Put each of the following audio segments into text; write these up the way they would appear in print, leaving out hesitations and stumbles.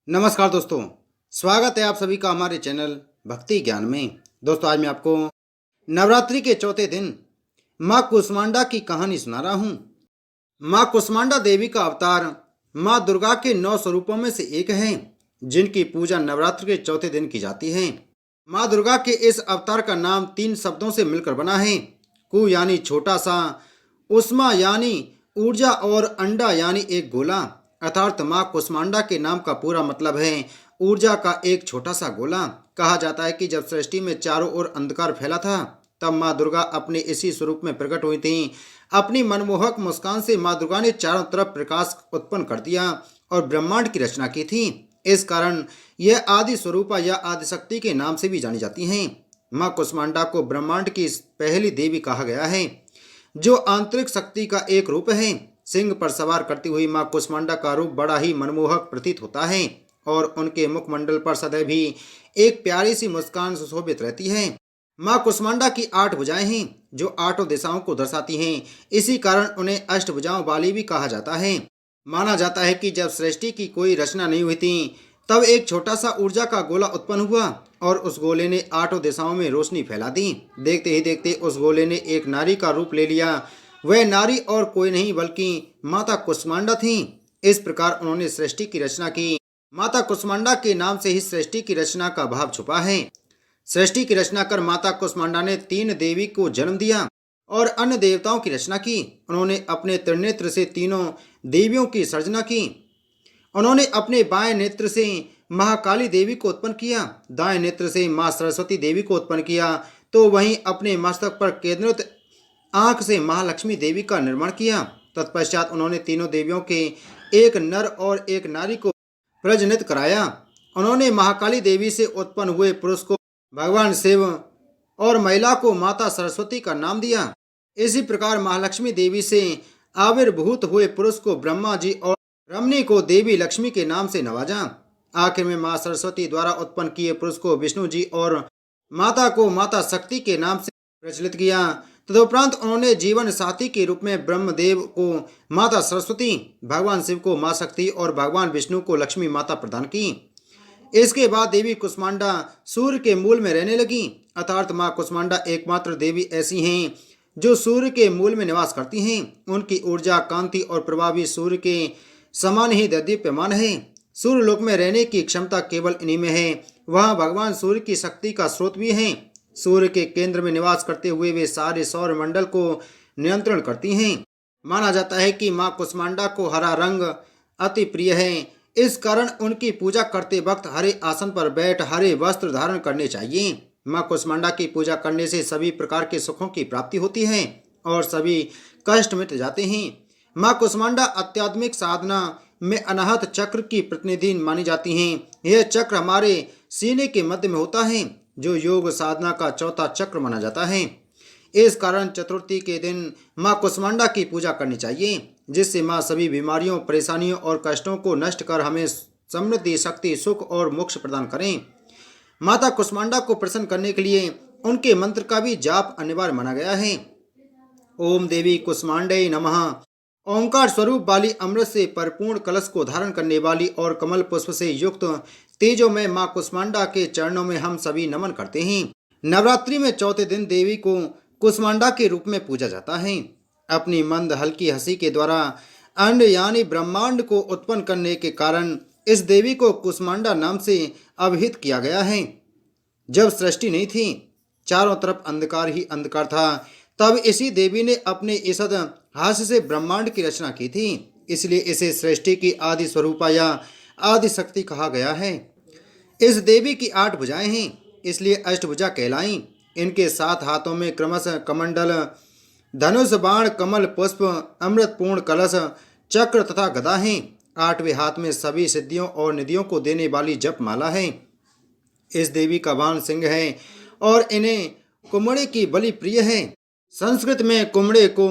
नमस्कार दोस्तों। स्वागत है आप सभी का हमारे चैनल भक्ति ज्ञान में। दोस्तों, आज मैं आपको नवरात्रि के चौथे दिन माँ कुष्मांडा की कहानी सुना रहा हूँ। माँ कुष्मांडा देवी का अवतार माँ दुर्गा के 9 स्वरूपों में से एक है, जिनकी पूजा नवरात्रि के चौथे दिन की जाती है। माँ दुर्गा के इस अवतार का नाम 3 शब्दों से मिलकर बना है। कु यानी छोटा सा, उष्मा यानी ऊर्जा और अंडा यानी एक गोला। अर्थात माँ कुष्मांडा के नाम का पूरा मतलब है ऊर्जा का एक छोटा सा गोला। कहा जाता है कि जब सृष्टि में चारों ओर अंधकार फैला था, तब माँ दुर्गा अपने इसी स्वरूप में प्रकट हुई थीं। अपनी मनमोहक मुस्कान से माँ दुर्गा ने चारों तरफ प्रकाश उत्पन्न कर दिया और ब्रह्मांड की रचना की थी। इस कारण यह आदि स्वरूपा या आदिशक्ति के नाम से भी जानी जाती हैं। माँ कुष्मांडा को ब्रह्मांड की पहली देवी कहा गया है, जो आंतरिक शक्ति का एक रूप है। सिंह पर सवार करती हुई माँ कुष्मांडा का रूप बड़ा ही मनमोहक प्रतीत होता है और उनके मुखमंडल पर सदैव भी एक प्यारी सी मुस्कान सुशोभित रहती है। माँ कुष्मांडा की 8 भुजाएं हैं, जो 8 दिशाओं को दर्शाती हैं। इसी कारण उन्हें अष्टभुजाओं वाली भी कहा जाता है। माना जाता है कि जब सृष्टि की कोई रचना नहीं हुई थी, तब एक छोटा सा ऊर्जा का गोला उत्पन्न हुआ और उस गोले ने 8 दिशाओं में रोशनी फैला दी। देखते ही देखते उस गोले ने एक नारी का रूप ले लिया। वह नारी और कोई नहीं बल्कि माता कुष्मांडा थी। इस प्रकार उन्होंने सृष्टि की रचना की। माता कुष्मांडा के नाम से ही सृष्टि की रचना का भाव छुपा है। सृष्टि की रचना कर माता कुष्मांडा ने 3 देवी को जन्म दिया और अन्य देवताओं की रचना की। उन्होंने अपने त्रिनेत्र से तीनों देवियों की सर्जना की। उन्होंने अपने बाएं नेत्र से महाकाली देवी को उत्पन्न किया, दाएं नेत्र से मां सरस्वती देवी को उत्पन्न किया, तो वहीं अपने मस्तक पर केंद्रित आंख से महालक्ष्मी देवी का निर्माण किया। तत्पश्चात उन्होंने तीनों देवियों के एक नर और एक नारी को प्रजनित कराया। उन्होंने महाकाली देवी से उत्पन्न हुए पुरुष को भगवान शिव और महिला को माता सरस्वती का नाम दिया। इसी प्रकार महालक्ष्मी देवी से आविर्भूत हुए पुरुष को ब्रह्मा जी और रमणी को देवी लक्ष्मी के नाम से नवाजा। आखिर में मां सरस्वती द्वारा उत्पन्न किए पुरुष को विष्णु जी और माता को माता शक्ति के नाम से प्रचलित किया। तदुपरांत उन्होंने जीवन साथी के रूप में ब्रह्मदेव को माता सरस्वती, भगवान शिव को मां शक्ति और भगवान विष्णु को लक्ष्मी माता प्रदान की। इसके बाद देवी कुष्मांडा सूर्य के मूल में रहने लगी। अर्थात माँ कुष्मांडा एकमात्र देवी ऐसी हैं जो सूर्य के मूल में निवास करती हैं। उनकी ऊर्जा, कांति और प्रभाव भी सूर्य के समान ही दीप्यमान है। सूर्य लोक में रहने की क्षमता केवल इन्हीं में है। वहाँ भगवान सूर्य की शक्ति का स्रोत भी है। सूर्य के केंद्र में निवास करते हुए वे सारे सौर मंडल को नियंत्रण करती हैं। माना जाता है कि माँ कुष्मांडा को हरा रंग अति प्रिय है। इस कारण उनकी पूजा करते वक्त हरे आसन पर बैठ हरे वस्त्र धारण करने चाहिए। माँ कुष्मांडा की पूजा करने से सभी प्रकार के सुखों की प्राप्ति होती है और सभी कष्ट मिट जाते हैं। माँ कुष्मांडा आध्यात्मिक साधना में अनाहत चक्र की प्रतिनिधि मानी जाती हैं। यह चक्र हमारे सीने के मध्य में होता है, जो योग साधना का चौथा चक्र माना जाता है। इस कारण चतुर्थी के दिन माँ कुष्मांडा की पूजा करनी चाहिए, जिससे माँ सभी बीमारियों, परेशानियों और कष्टों को नष्ट कर हमें समृद्धि, शक्ति, सुख और मोक्ष प्रदान करें। माता कुष्मांडा को प्रसन्न करने के लिए उनके मंत्र का भी जाप अनिवार्य माना गया है। ओम देवी कुष्मांडे नमः। ओंकार स्वरूप वाली, अमृत से परिपूर्ण कलश को धारण करने वाली और कमल पुष्प से युक्त तेजोमय माँ कुष्मांडा के चरणों में हम सभी नमन करते हैं। नवरात्रि में चौथे दिन देवी को कुष्मांडा के रूप में पूजा जाता है। अपनी मंद हल्की हंसी के द्वारा अंड यानी ब्रह्मांड को उत्पन्न करने के कारण इस देवी को कुष्मांडा नाम से अभिहित किया गया है। जब सृष्टि नहीं थी, चारों तरफ अंधकार ही अंधकार था, तब इसी देवी ने अपने ईषद हास्य से ब्रह्मांड की रचना की थी। इसलिए इसे सृष्टि की आदि स्वरूपा या आदि शक्ति कहा गया है। इस देवी की 8 भुजाएं हैं, इसलिए अष्टभुजा कहलाई। इनके 7 हाथों में क्रमशः कमंडल, धनुष, बाण, कमल, पुष्प, अमृतपूर्ण कलश, चक्र तथा गदा हैं। 8वें हाथ में सभी सिद्धियों और निधियों को देने वाली जप माला है। इस देवी का वाहन सिंह है और इन्हें कुमड़े की बलि प्रिय है। संस्कृत में कुमड़े को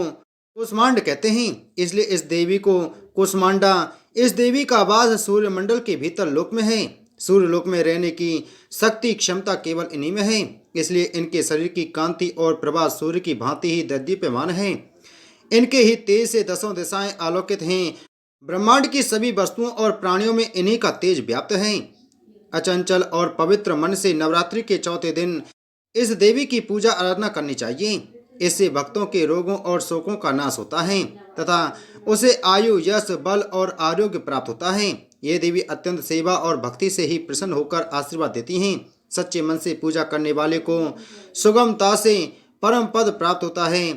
कुष्मांड कहते हैं, इसलिए इस देवी को कुष्मांडा। इस देवी का वास सूर्य मंडल के भीतर लोक में है। सूर्य लोक में रहने की शक्ति, क्षमता केवल इन्हीं में है। इसलिए इनके शरीर की कांति और प्रभा सूर्य की भांति ही दीप्यमान है। इनके ही तेज से 10 दिशाएं आलोकित हैं ब्रह्मांड की सभी वस्तुओं और प्राणियों में इन्हीं का तेज व्याप्त है। अचंचल और पवित्र मन से नवरात्रि के चौथे दिन इस देवी की पूजा आराधना करनी चाहिए। इससे भक्तों के रोगों और शोकों का नाश होता है तथा उसे आयु, यश, बल और आरोग्य प्राप्त होता है। ये देवी अत्यंत सेवा और भक्ति से ही प्रसन्न होकर आशीर्वाद देती हैं। सच्चे मन से पूजा करने वाले को सुगमता से परम पद प्राप्त होता है।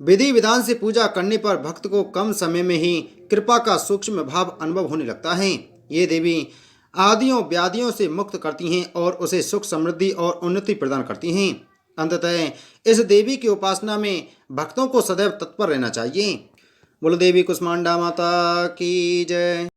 विधि विधान से पूजा करने पर भक्त को कम समय में ही कृपा का सूक्ष्म भाव अनुभव होने लगता है। ये देवी आदियों व्याधियों से मुक्त करती हैं और उसे सुख, समृद्धि और उन्नति प्रदान करती हैं। अंततः इस देवी की उपासना में भक्तों को सदैव तत्पर रहना चाहिए। बोलो देवी कुष्मांडा माता की जय।